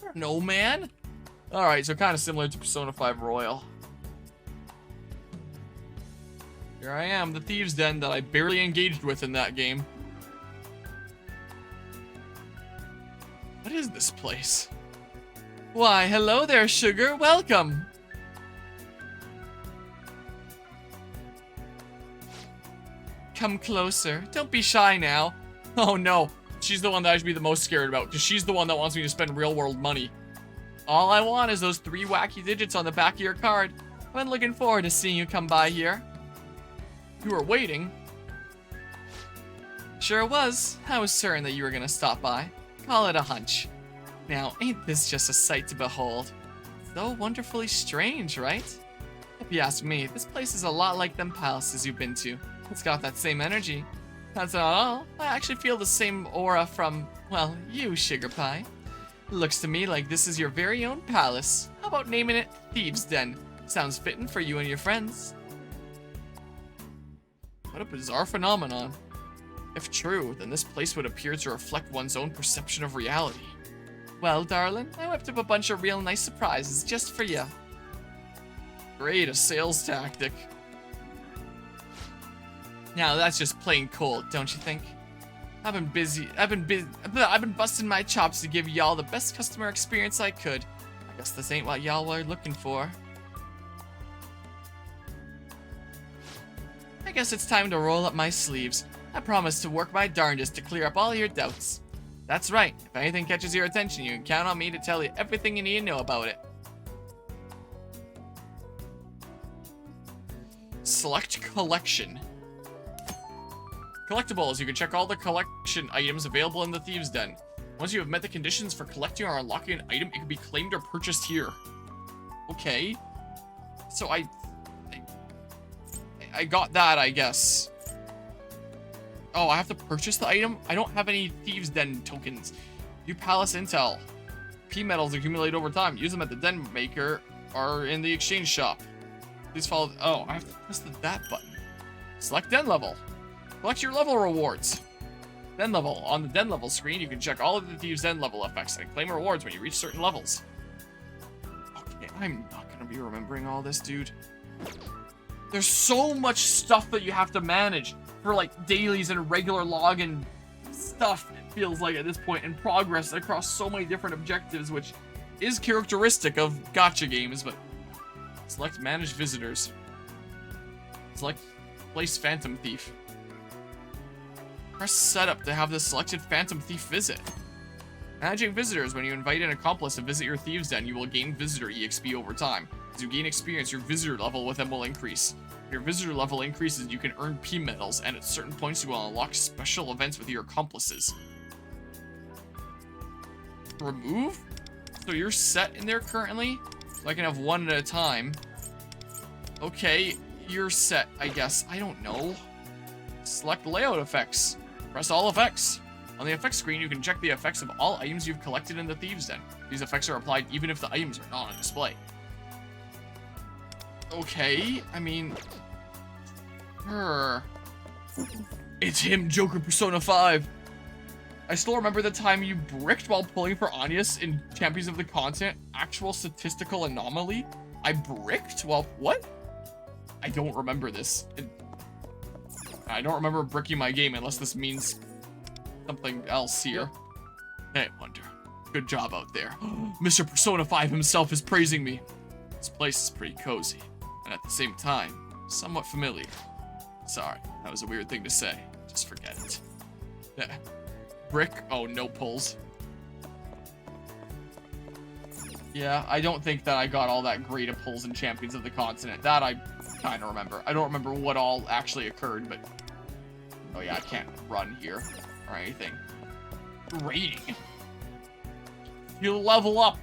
I don't know, man. Alright, so kind of similar to Persona 5 Royal. Here I am, the Thieves' Den that I barely engaged with in that game. What is this place? Why, hello there, sugar. Welcome. Come closer. Don't be shy now. Oh no, she's the one that I should be the most scared about, because she's the one that wants me to spend real-world money. All I want is those 3 wacky digits on the back of your card. I've been looking forward to seeing you come by here. You were waiting. Sure was. I was certain that you were gonna stop by. Call it a hunch. Now, ain't this just a sight to behold? So wonderfully strange, right? If you ask me, this place is a lot like them palaces you've been to. It's got that same energy. That's not all. I actually feel the same aura from, well, you, Sugar Pie. Looks to me like this is your very own palace. How about naming it Thieves' Den? Sounds fitting for you and your friends. What a bizarre phenomenon. If true, then this place would appear to reflect one's own perception of reality. Well, darling, I whipped up a bunch of real nice surprises just for you. Great, a sales tactic. Now that's just plain cold, don't you think? I've been busting my chops to give y'all the best customer experience I could. I guess this ain't what y'all were looking for. I guess it's time to roll up my sleeves. I promise to work my darndest to clear up all your doubts. That's right, if anything catches your attention, you can count on me to tell you everything you need to know about it. Select collection. Collectibles, you can check all the collection items available in the Thieves' Den. Once you have met the conditions for collecting or unlocking an item, it can be claimed or purchased here. Okay. So I got that, I guess. Oh, I have to purchase the item? I don't have any Thieves' Den tokens. View Palace Intel. P-metals accumulate over time. Use them at the Den Maker or in the exchange shop. Please follow... Oh, I have to press the that button. Select Den level. Collect your level rewards. Den level. On the Den level screen, you can check all of the Thieves' Den level effects and claim rewards when you reach certain levels. Okay, I'm not gonna be remembering all this, dude. There's so much stuff that you have to manage for like dailies and regular login stuff, it feels like at this point, in progress across so many different objectives, which is characteristic of gacha games. But select manage visitors. Select place Phantom Thief. Press setup to have the selected Phantom Thief visit. Managing visitors. When you invite an accomplice to visit your Thieves' Den, you will gain visitor EXP over time. As you gain experience, your visitor level with them will increase. When your visitor level increases, you can earn P-metals, and at certain points you will unlock special events with your accomplices. Remove? So you're set in there currently? So I can have one at a time. Okay, you're set, I guess. I don't know. Select layout effects. Press all effects. On the effects screen, you can check the effects of all items you've collected in the Thieves' Den. These effects are applied even if the items are not on display. Okay, I mean... It's him, Joker Persona 5. I still remember the time you bricked while pulling for Anius in Champions of the Continent. Actual statistical anomaly? I bricked while... What? I don't remember this. I don't remember bricking my game unless this means something else here. Hey, Wonder. Good job out there. Mr. Persona 5 himself is praising me. This place is pretty cozy, and at the same time, somewhat familiar. Sorry, that was a weird thing to say. Just forget it. Yeah. Brick? Oh, no pulls. Yeah, I don't think that I got all that great of pulls in Champions of the Continent. That I kind of remember. I don't remember what all actually occurred, but... Oh yeah, I can't run here or anything. Rating. You level up.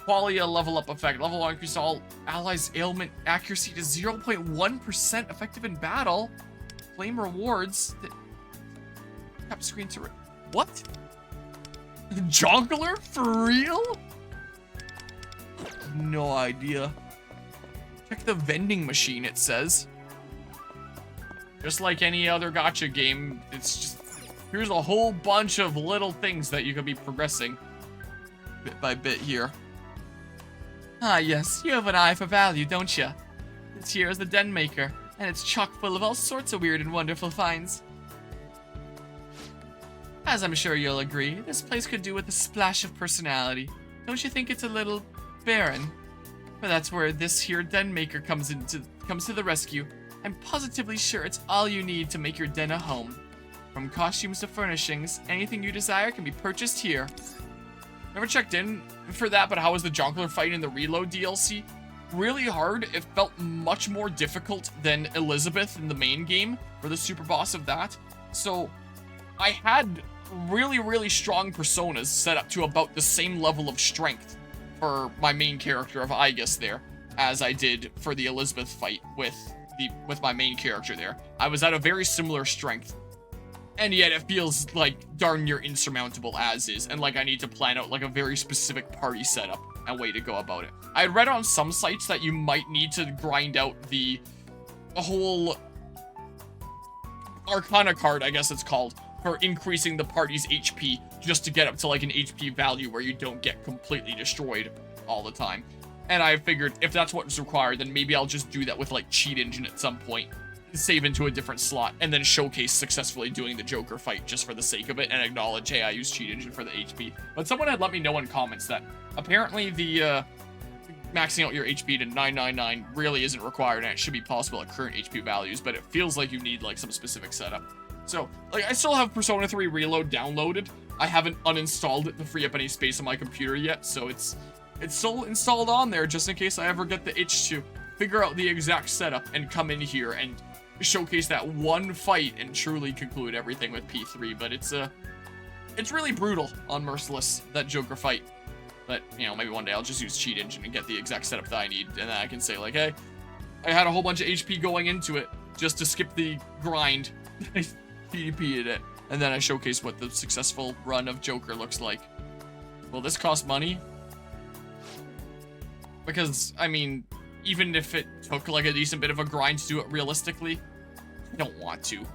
Qualia level up effect. Level 1 increase all allies' ailment accuracy to 0.1% effective in battle. Claim rewards. Tap screen to... What? Jongular? For real? No idea. Check the vending machine, it says. Just like any other gacha game, it's just... Here's a whole bunch of little things that you could be progressing. bit by bit here. Ah, yes, you have an eye for value, don't you? This here is the Den Maker, and it's chock full of all sorts of weird and wonderful finds. As I'm sure you'll agree, this place could do with a splash of personality. Don't you think it's a little barren? But that's where this here Den Maker comes to the rescue. I'm positively sure it's all you need to make your den a home. From costumes to furnishings, anything you desire can be purchased here. Never checked in for that, but how was the Jonkler fight in the Reload DLC? Really hard. It felt much more difficult than Elizabeth in the main game, for the super boss of that. So, I had really, really strong personas set up to about the same level of strength for my main character of Aegis there, as I did for the Elizabeth fight with my main character there. I was at a very similar strength. And yet it feels like darn near insurmountable as is, and like I need to plan out like a very specific party setup and way to go about it. I had read on some sites that you might need to grind out the whole Arcana card, I guess it's called, for increasing the party's HP, just to get up to like an HP value where you don't get completely destroyed all the time. And I figured if that's what's required, then maybe I'll just do that with like Cheat Engine at some point. Save into a different slot, and then showcase successfully doing the Joker fight just for the sake of it, and acknowledge, hey, I used Cheat Engine for the HP. But someone had let me know in comments that apparently the maxing out your HP to 999 really isn't required, and it should be possible at current HP values, but it feels like you need like some specific setup. So, like, I still have Persona 3 Reload downloaded. I haven't uninstalled it to free up any space on my computer yet, so it's still installed on there just in case I ever get the itch to figure out the exact setup and come in here and showcase that one fight and truly conclude everything with P3, but it's really brutal on Merciless, that Joker fight. But, you know, maybe one day I'll just use Cheat Engine and get the exact setup that I need, and then I can say, like, hey, I had a whole bunch of HP going into it just to skip the grind. I PvP'd it, and then I showcase what the successful run of Joker looks like. Will this cost money? Because, I mean, even if it took like a decent bit of a grind to do it realistically, I don't want to.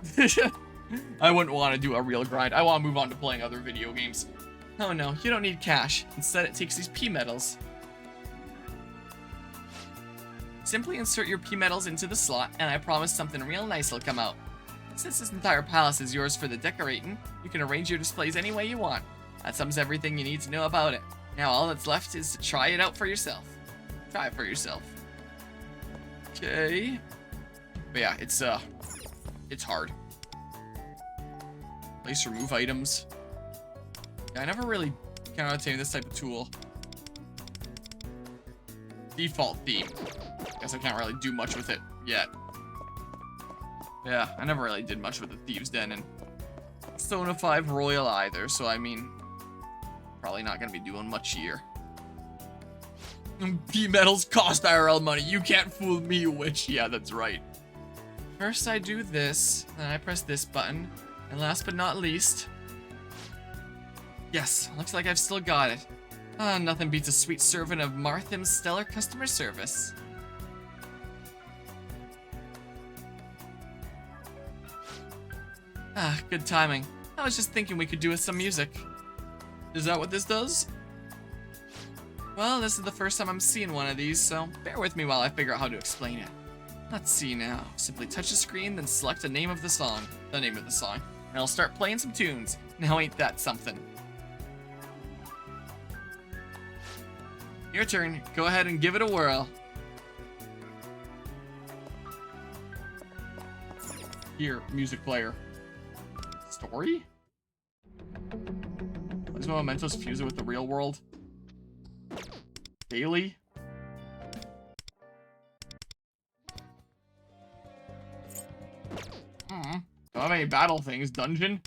I wouldn't want to do a real grind. I want to move on to playing other video games. Oh no, you don't need cash. Instead, it takes these P-metals. Simply insert your P-metals into the slot, and I promise something real nice will come out. Since this entire palace is yours for the decorating, you can arrange your displays any way you want. That sums everything you need to know about it. Now all that's left is to try it out for yourself. Try it for yourself. Okay. But yeah, it's hard. Place remove items. Yeah, I never really can obtain this type of tool. Default theme. Guess I can't really do much with it yet. Yeah, I never really did much with the Thieves Den and Persona 5 Royal either, so I mean, probably not gonna be doing much here. P-metals cost IRL money. You can't fool me, witch. Yeah, that's right. First I do this, then I press this button, and last but not least... Yes, looks like I've still got it. Ah, nothing beats a sweet servant of Martham's stellar customer service. Ah, good timing. I was just thinking we could do with some music. Is that what this does? Well, this is the first time I'm seeing one of these, so bear with me while I figure out how to explain it. Let's see now. Simply touch the screen, then select the name of the song. And I'll start playing some tunes. Now ain't that something? Your turn. Go ahead and give it a whirl. Here, music player. Story? Is my mementos fusing with the real world? Daily? Don't have any battle things. Dungeon?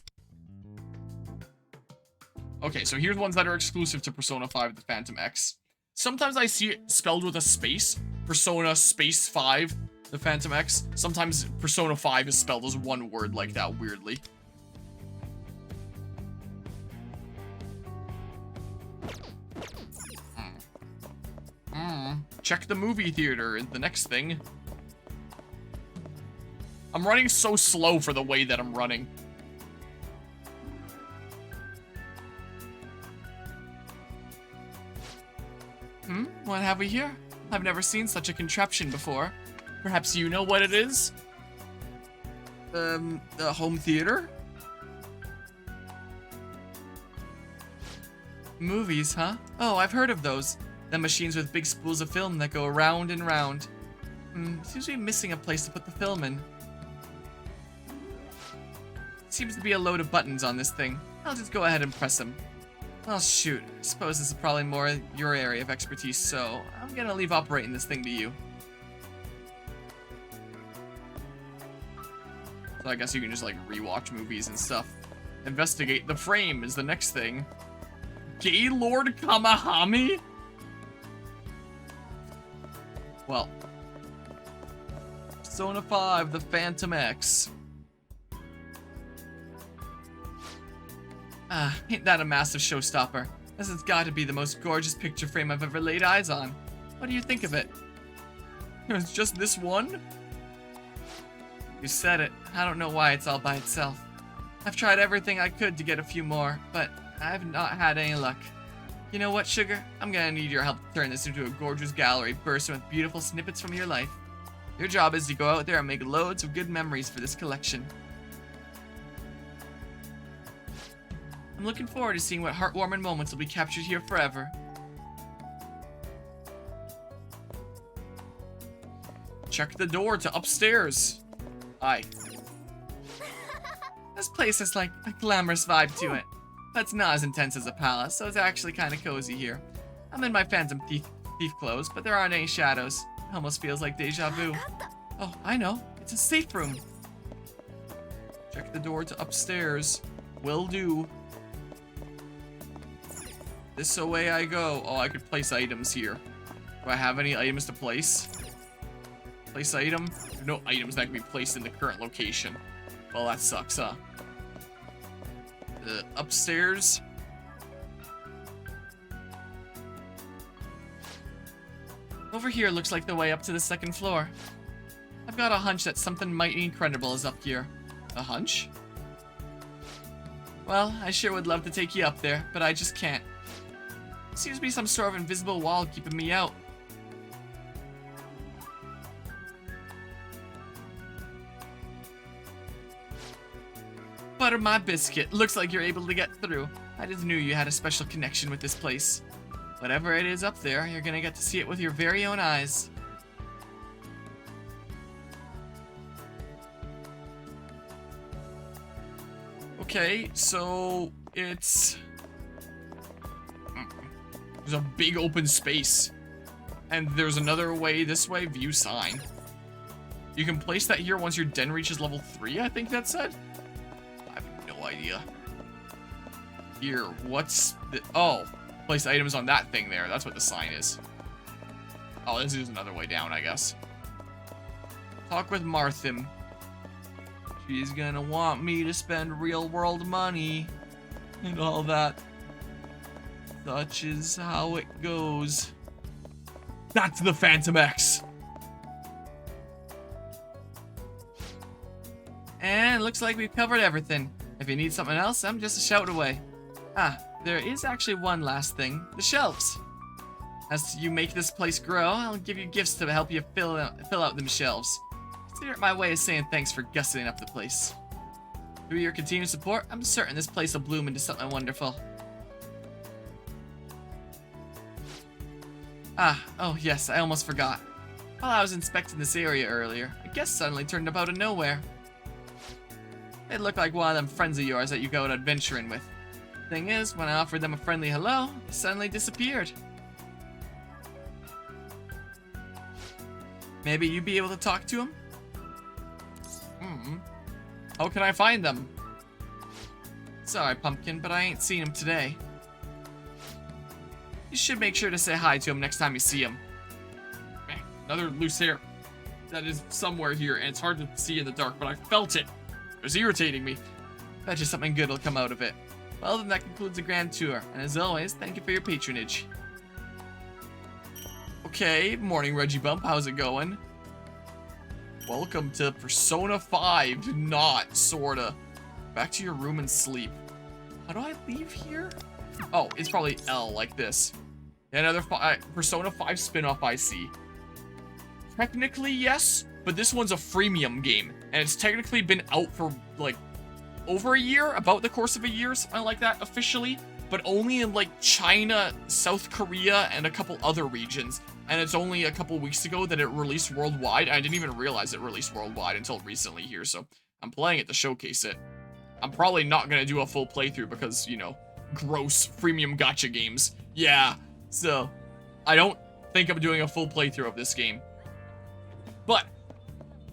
Okay, so here's ones that are exclusive to Persona 5 The Phantom X. Sometimes I see it spelled with a space. Persona space 5 The Phantom X. Sometimes Persona 5 is spelled as one word like that, weirdly. Check the movie theater is the next thing. I'm running so slow for the way that I'm running. What have we here? I've never seen such a contraption before. Perhaps you know what it is? The home theater? Movies, huh? Oh, I've heard of those. The machines with big spools of film that go round and round. Seems to be missing a place to put the film in. Seems to be a load of buttons on this thing. I'll just go ahead and press them. Oh shoot, I suppose this is probably more your area of expertise, so I'm gonna leave operating this thing to you. So I guess you can just like rewatch movies and stuff. Investigate the frame is the next thing. Gaylord Kamahami? Well. Persona 5, the Phantom X. Ain't that a massive showstopper? This has got to be the most gorgeous picture frame I've ever laid eyes on. What do you think of it? It's just this one? You said it. I don't know why it's all by itself. I've tried everything I could to get a few more, but I've not had any luck. You know what, Sugar? I'm gonna need your help to turn this into a gorgeous gallery bursting with beautiful snippets from your life. Your job is to go out there and make loads of good memories for this collection. I'm looking forward to seeing what heartwarming moments will be captured here forever. Check the door to upstairs. Aye. This place has like a glamorous vibe to it. But it's not as intense as a palace, so it's actually kind of cozy here. I'm in my Phantom thief clothes, but there aren't any shadows. It almost feels like deja vu. Oh, I know. It's a safe room. Check the door to upstairs. Will do. This away I go. Oh, I could place items here. Do I have any items to place? Place item? There are no items that can be placed in the current location. Well, that sucks, huh? Upstairs. Over here looks like the way up to the second floor. I've got a hunch that something mighty incredible is up here. A hunch? Well, I sure would love to take you up there, but I just can't. Seems to be some sort of invisible wall keeping me out. Butter my biscuit. Looks like you're able to get through. I just knew you had a special connection with this place. Whatever it is up there, you're gonna get to see it with your very own eyes. Okay, so it's... There's a big open space. And there's another way this way. View sign. You can place that here once your den reaches level 3, I think that said. I have no idea. Here, what's the... Oh, place items on that thing there. That's what the sign is. Oh, this is another way down, I guess. Talk with Marthim. She's gonna want me to spend real world money. And all that. Such is how it goes. That's the Phantom X. And it looks like we've covered everything. If you need something else, I'm just a shout away. Ah, there is actually one last thing. The shelves. As you make this place grow, I'll give you gifts to help you fill out them shelves. Consider it my way of saying thanks for gussing up the place. Through your continued support, I'm certain this place will bloom into something wonderful. Ah, oh yes, I almost forgot. While I was inspecting this area earlier, a guest suddenly turned up out of nowhere. It looked like one of them friends of yours that you go out adventuring with. Thing is, when I offered them a friendly hello, they suddenly disappeared. Maybe you'd be able to talk to him? How can I find them? Sorry, Pumpkin, but I ain't seen him today. You should make sure to say hi to him next time you see him. Man, another loose hair that is somewhere here, and it's hard to see in the dark, but I felt it. It was irritating me. Bet you something good will come out of it. Well, then that concludes the grand tour, and as always, thank you for your patronage. Okay, morning Reggie Bump, how's it going? Welcome to Persona 5, not sorta. Back to your room and sleep. How do I leave here? Oh, it's probably L like this. Another Persona 5 spin-off I see. Technically, yes, but this one's a freemium game, and it's technically been out for, like, over a year, about the course of a year, something like that, officially, but only in, like, China, South Korea, and a couple other regions, and it's only a couple weeks ago that it released worldwide. I didn't even realize it released worldwide until recently here, so I'm playing it to showcase it. I'm probably not gonna do a full playthrough because, you know, gross freemium gacha games. Yeah, so I don't think I'm doing a full playthrough of this game. But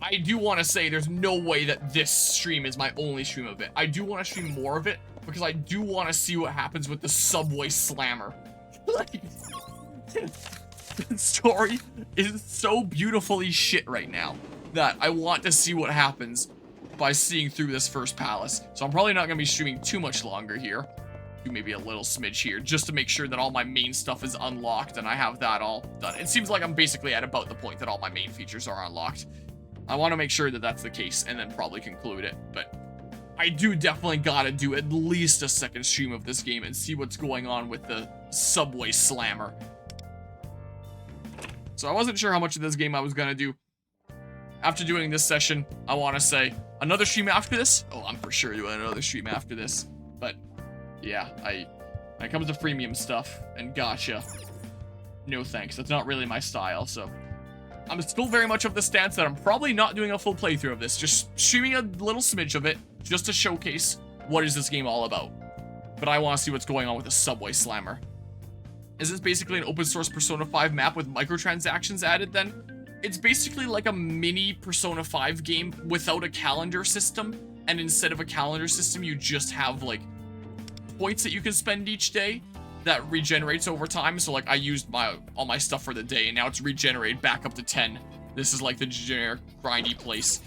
I do want to say there's no way that this stream is my only stream of it. I do want to stream more of it because I do want to see what happens with the Subway Slammer. Like, the story is so beautifully shit right now that I want to see what happens by seeing through this first palace. So I'm probably not going to be streaming too much longer here. Do maybe a little smidge here just to make sure that all my main stuff is unlocked and I have that all done. It seems like I'm basically at about the point that all my main features are unlocked. I want to make sure that that's the case and then probably conclude it, but I do definitely gotta do at least a second stream of this game and see what's going on with the Subway Slammer. So I wasn't sure how much of this game I was gonna do. After doing this session, I want to say another stream after this. Oh, I'm for sure doing another stream after this, but yeah, when it comes to freemium stuff and gacha, no thanks. That's not really my style, so I'm still very much of the stance that I'm probably not doing a full playthrough of this, just streaming a little smidge of it, just to showcase what is this game all about. But I want to see what's going on with the Subway Slammer. Is this basically an open source Persona 5 map with microtransactions added then? It's basically like a mini Persona 5 game without a calendar system, and instead of a calendar system, you just have, like, points that you can spend each day that regenerates over time. So, like, I used all my stuff for the day, and now it's regenerated back up to 10. This is, like, the generic grindy place.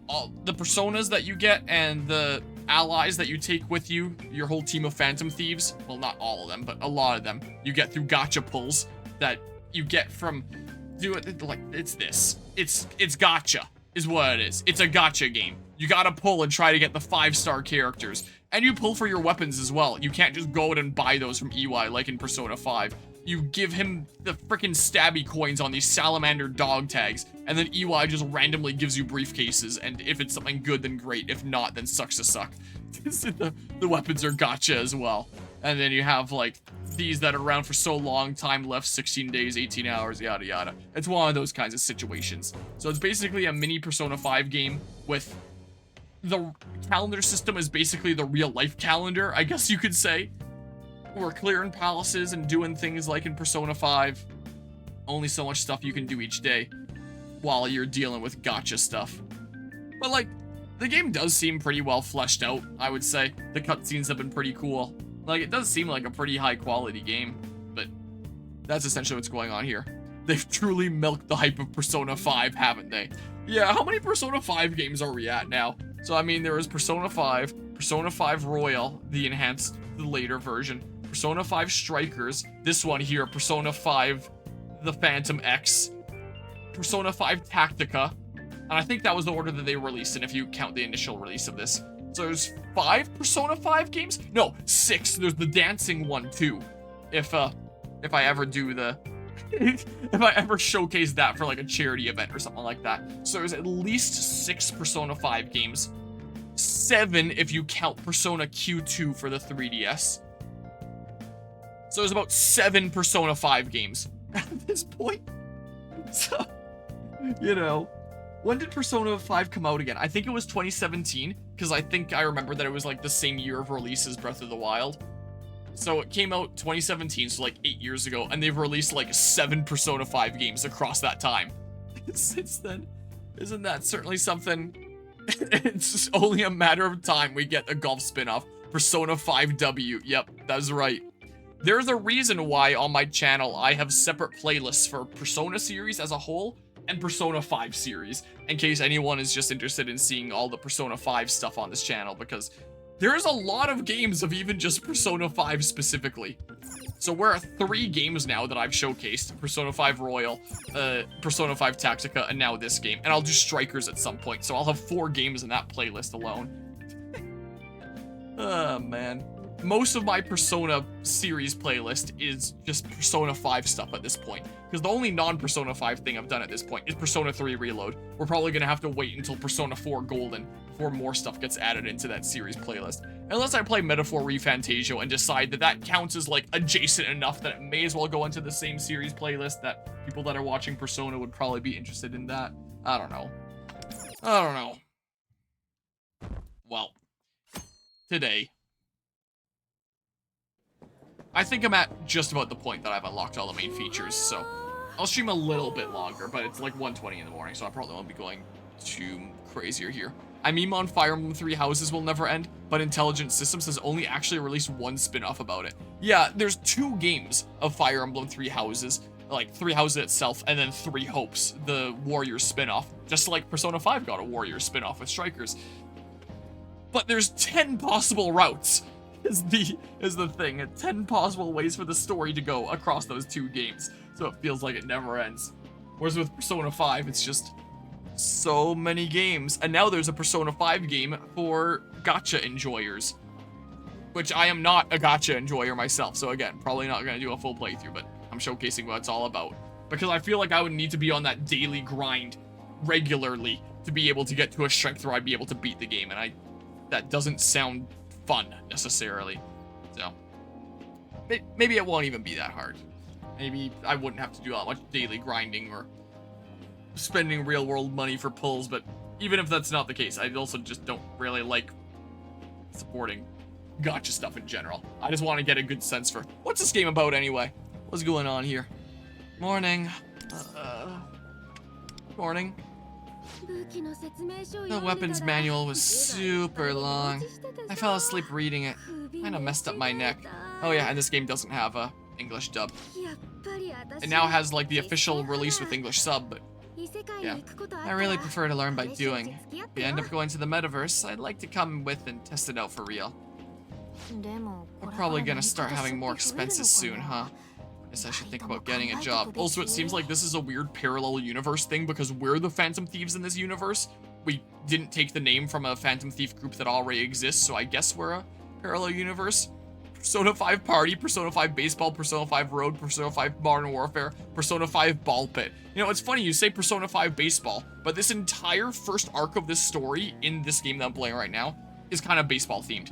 All the personas that you get and the allies that you take with you, your whole team of Phantom Thieves, well, not all of them, but a lot of them, you get through gacha pulls that you get from... it's this. It's gacha, is what it is. It's a gacha game. You gotta pull and try to get the 5-star characters. And you pull for your weapons as well. You can't just go out and buy those from EY like in Persona 5. You give him the freaking stabby coins on these salamander dog tags, and then EY just randomly gives you briefcases, and if it's something good, then great. If not, then sucks to suck. The weapons are gacha as well. And then you have, like, these that are around for so long, time left 16 days, 18 hours, yada yada. It's one of those kinds of situations. So it's basically a mini Persona 5 game with... the calendar system is basically the real-life calendar, I guess you could say. We're clearing palaces and doing things like in Persona 5. Only so much stuff you can do each day while you're dealing with gacha stuff. But, like, the game does seem pretty well fleshed out, I would say. The cutscenes have been pretty cool. Like, it does seem like a pretty high-quality game, but that's essentially what's going on here. They've truly milked the hype of Persona 5, haven't they? Yeah, how many Persona 5 games are we at now? So, I mean, there was Persona 5, Persona 5 Royal, the enhanced, the later version, Persona 5 Strikers, this one here, Persona 5, the Phantom X, Persona 5 Tactica, and I think that was the order that they released in if you count the initial release of this. So there's 5 Persona 5 games? No, 6. There's the dancing one, too. If I ever do the... if I ever showcase that for, like, a charity event or something like that. So there's at least 6 Persona 5 games. 7 if you count Persona Q2 for the 3DS. So there's about 7 Persona 5 games at this point. So, you know... When did Persona 5 come out again? I think it was 2017, because I think I remember that it was, like, the same year of release as Breath of the Wild. So it came out 2017, so, like, 8 years ago, and they've released, like, 7 Persona 5 games across that time. Since then, isn't that certainly something? It's just only a matter of time we get a golf spin-off. Persona 5W, yep, that's right. There's a reason why on my channel I have separate playlists for Persona series as a whole, and Persona 5 series, in case anyone is just interested in seeing all the Persona 5 stuff on this channel, because there's a lot of games of even just Persona 5 specifically. So we're at 3 games now that I've showcased, Persona 5 Royal, Persona 5 Tactica, and now this game, and I'll do Strikers at some point, so I'll have 4 games in that playlist alone. Oh, man. most of my Persona series playlist is just Persona 5 stuff at this point. Because the only non-Persona 5 thing I've done at this point is Persona 3 Reload. We're probably going to have to wait until Persona 4 Golden before more stuff gets added into that series playlist. Unless I play Metaphor ReFantazio and decide that that counts as, like, adjacent enough that it may as well go into the same series playlist, that people that are watching Persona would probably be interested in that. I don't know. Well, today, I think I'm at just about the point that I've unlocked all the main features, so I'll stream a little bit longer, but it's like 1:20 in the morning, so I probably won't be going too crazier here. I meme on Fire Emblem 3 Houses will never end, but Intelligent Systems has only actually released one spin-off about it. Yeah, there's 2 games of Fire Emblem 3 Houses, like 3 Houses itself, and then 3 Hopes, the Warriors spin-off, just like Persona 5 got a Warriors spin-off with Strikers. But there's 10 possible routes. Is the thing. 10 possible ways for the story to go across those 2 games. So it feels like it never ends. Whereas with Persona 5, it's just so many games. And now there's a Persona 5 game for gacha enjoyers. Which I am not a gacha enjoyer myself. So again, probably not going to do a full playthrough, but I'm showcasing what it's all about. Because I feel like I would need to be on that daily grind regularly to be able to get to a strength where I'd be able to beat the game. And that doesn't sound fun necessarily, so maybe it won't even be that hard. Maybe I wouldn't have to do that much daily grinding or spending real world money for pulls, but even if that's not the case, I also just don't really like supporting gacha stuff in general. I just want to get a good sense for what's this game about anyway. What's going on here? Morning. Morning. The weapons manual was super long. I fell asleep reading it. Kinda messed up my neck. Oh yeah, and this game doesn't have a English dub. It now has like the official release with English sub, but yeah. I really prefer to learn by doing. If you end up going to the metaverse, I'd like to come with and test it out for real. We're probably gonna start having more expenses soon, huh? Guess I should think about getting a job. Also, it seems like this is a weird parallel universe thing because we're the Phantom Thieves in this universe. We didn't take the name from a Phantom Thief group that already exists, so I guess we're a parallel universe. Persona 5 Party, Persona 5 Baseball, Persona 5 Road, Persona 5 Modern Warfare, Persona 5 Ball Pit. You know, it's funny, you say Persona 5 Baseball, but this entire first arc of this story in this game that I'm playing right now is kind of baseball themed.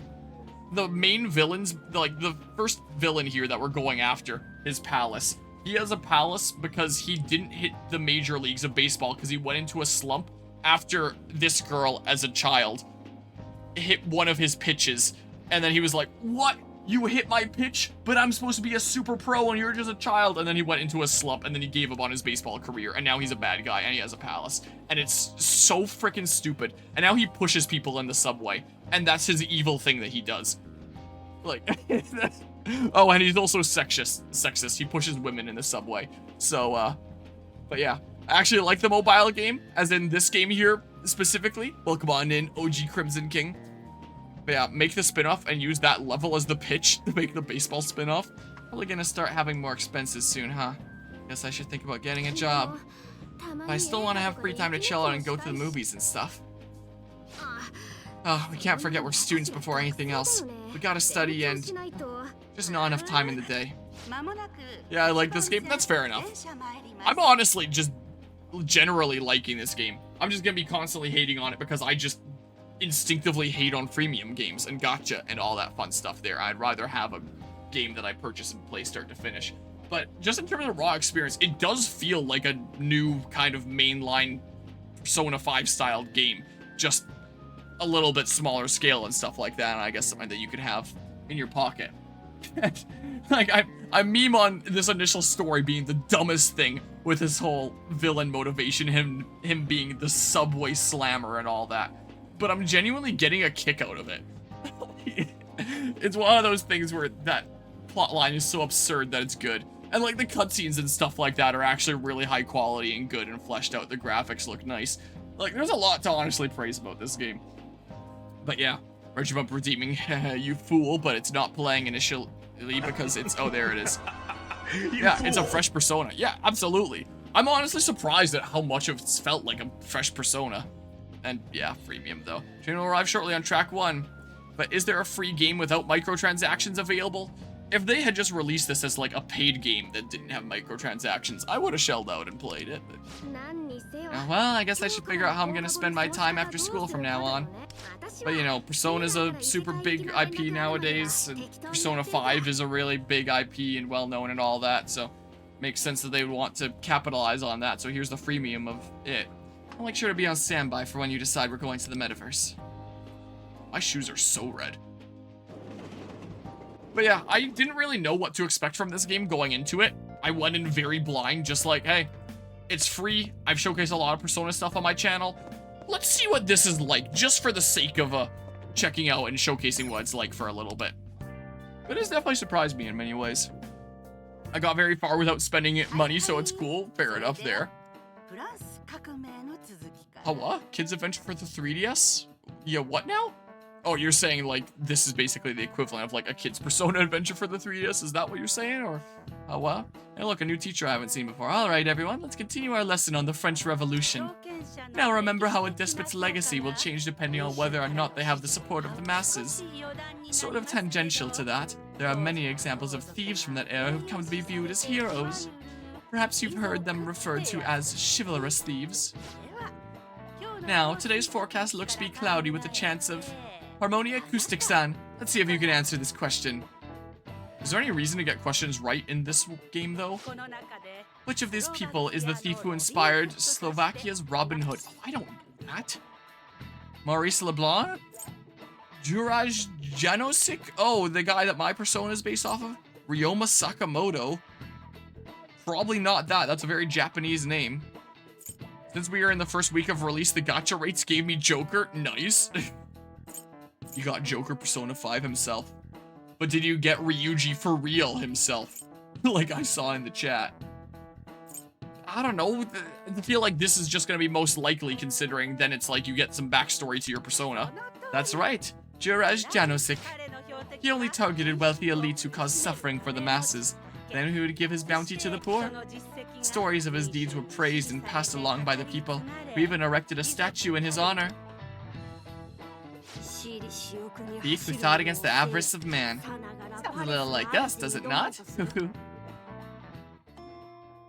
The main villains, like the first villain here that we're going after is Palace. He has a Palace because he didn't hit the major leagues of baseball because he went into a slump after this girl as a child hit one of his pitches. And then he was like, what? You hit my pitch, but I'm supposed to be a super pro and you're just a child. And then he went into a slump and then he gave up on his baseball career. And now he's a bad guy and he has a Palace. And it's so freaking stupid. And now he pushes people in the subway. And that's his evil thing that he does. Like, oh, and he's also sexist. He pushes women in the subway. So, but yeah. I actually like the mobile game, as in this game here specifically. Welcome on in, OG Crimson King. But yeah, make the spinoff and use that level as the pitch to make the baseball spinoff. Probably gonna start having more expenses soon, huh? Guess I should think about getting a job. But I still want to have free time to chill out and go to the movies and stuff. Oh, we can't forget we're students before anything else. We gotta study and just not enough time in the day. Yeah, I like this game. That's fair enough. I'm honestly just generally liking this game. I'm just gonna be constantly hating on it because I just instinctively hate on freemium games and gacha and all that fun stuff there. I'd rather have a game that I purchase and play start to finish. But just in terms of raw experience, it does feel like a new kind of mainline Persona 5 styled game. Just a little bit smaller scale and stuff like that, and I guess something that you could have in your pocket. Like, I meme on this initial story being the dumbest thing with his whole villain motivation, him being the subway slammer and all that. But I'm genuinely getting a kick out of it. It's one of those things where that plot line is so absurd that it's good. And like the cutscenes and stuff like that are actually really high quality and good and fleshed out. The graphics look nice. Like, there's a lot to honestly praise about this game. But yeah, Regiment redeeming, you fool, but it's not playing initially because it's, oh, there it is. Yeah, it's a fresh Persona. Yeah, absolutely. I'm honestly surprised at how much it's felt like a fresh Persona. And yeah, freemium though. Train will arrive shortly on track 1. But is there a free game without microtransactions available? If they had just released this as like a paid game that didn't have microtransactions, I would have shelled out and played it. But... well, I guess I should figure out how I'm gonna spend my time after school from now on. But you know, Persona's a super big IP nowadays, and Persona 5 is a really big IP and well-known and all that, so makes sense that they would want to capitalize on that, so here's the freemium of it. I'll make sure to be on standby for when you decide we're going to the metaverse. My shoes are so red. But yeah, I didn't really know what to expect from this game going into it. I went in very blind, just like, hey, it's free. I've showcased a lot of Persona stuff on my channel. Let's see what this is like, just for the sake of checking out and showcasing what it's like for a little bit. But it's definitely surprised me in many ways. I got very far without spending money, so it's cool. Fair enough there. Oh, what? Kids Adventure for the 3DS? Yeah, what now? Oh, you're saying, like, this is basically the equivalent of, like, a kid's Persona adventure for the 3DS? Is that what you're saying, or... oh, what? Hey, look, a new teacher I haven't seen before. Alright, everyone, let's continue our lesson on the French Revolution. Now remember how a despot's legacy will change depending on whether or not they have the support of the masses. Sort of tangential to that, there are many examples of thieves from that era who've come to be viewed as heroes. Perhaps you've heard them referred to as chivalrous thieves. Now, today's forecast looks to be cloudy with a chance of... Harmonia Acoustic-san, let's see if you can answer this question. Is there any reason to get questions right in this game, though? Which of these people is the thief who inspired Slovakia's Robin Hood? Oh, I don't know that. Maurice Leblanc? Juraj Janosik? Oh, the guy that my Persona is based off of? Ryoma Sakamoto? Probably not that. That's a very Japanese name. Since we are in the first week of release, the gacha rates gave me Joker. Nice. You got Joker Persona 5 himself. But did you get Ryuji for real himself? Like I saw in the chat. I don't know. I feel like this is just going to be most likely, considering then it's like you get some backstory to your Persona. That's right. Juraj Janosik. He only targeted wealthy elites who caused suffering for the masses. Then he would give his bounty to the poor. Stories of his deeds were praised and passed along by the people. We even erected a statue in his honor. Thief who fought against the avarice of man. Sounds a little like us, does it not?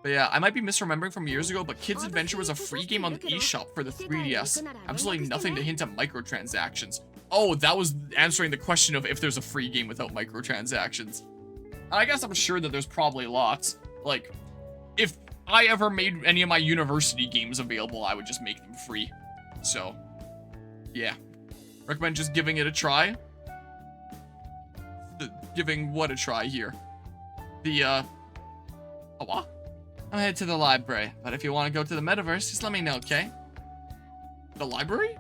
But yeah, I might be misremembering from years ago, but Kids Adventure was a free game on the eShop for the 3DS. Absolutely nothing to hint at microtransactions. Oh, that was answering the question of if there's a free game without microtransactions. I guess I'm sure that there's probably lots. Like, if I ever made any of my university games available, I would just make them free. So, yeah. Recommend just giving it a try. Giving what a try here? Oh, what? I'm headed to the library, but if you want to go to the metaverse, just let me know, okay? The library?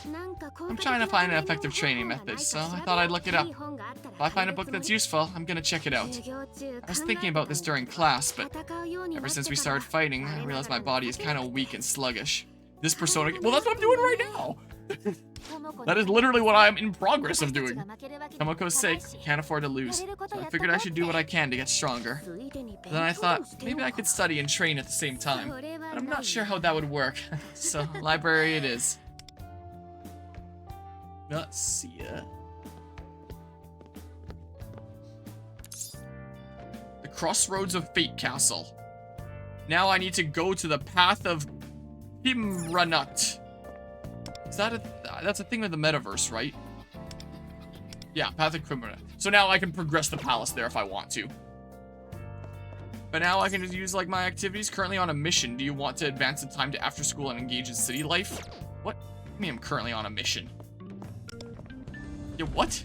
I'm trying to find an effective training method, so I thought I'd look it up. If I find a book that's useful, I'm gonna check it out. I was thinking about this during class, but ever since we started fighting, I realized my body is kind of weak and sluggish. This Persona... well, that's what I'm doing right now! That is literally what I'm in progress of doing. Tomoko's sake, we can't afford to lose. So I figured I should do what I can to get stronger. But then I thought, maybe I could study and train at the same time. But I'm not sure how that would work. So, library it is. Let's see ya. The Crossroads of Fate Castle. Now I need to go to the Path of Himranut. Is that that's a thing with the metaverse, right? Yeah, Path of Himranut. So now I can progress the palace there if I want to. But now I can just use, like, my activities. Currently on a mission. Do you want to advance the time to after school and engage in city life? What? I mean, I'm currently on a mission. Yeah, what?